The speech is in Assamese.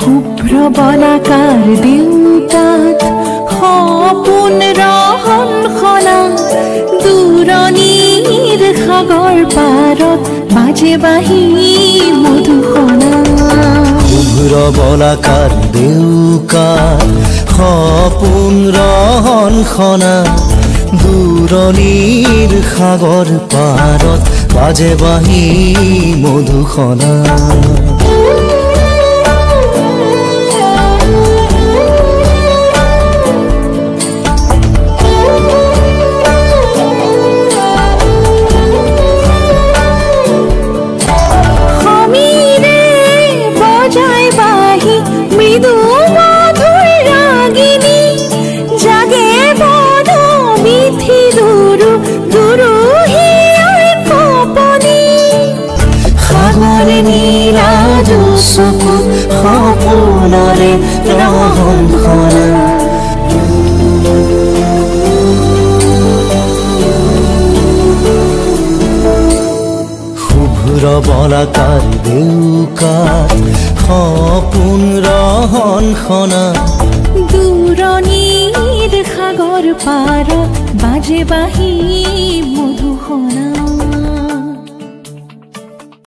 শুভ্ৰ বলাকাৰ দেউতাত সপোন ৰহন খনা দূৰণিৰ সাগৰ পাৰত বাজে বাঁহী মধুসনা শুভ্ৰ বলাকাৰ দেউতাত সপোন ৰহন খনা দূৰণিৰ সাগৰ পাৰত বাজে বাঁহী মধুসনা মৃদু মধুৰ ৰাগিনী জাগে বধ মিথি দুৰু দুৰু হিয়াৰ কপনি সাগৰ নীলা চকু সপোনৰে ৰহন খনা শুভ্ৰ বলাকাৰ দেউকাত সপোন ৰহন খনা দূৰণিৰ সাগৰ পাৰত বাজে বাঁহী মধুসনা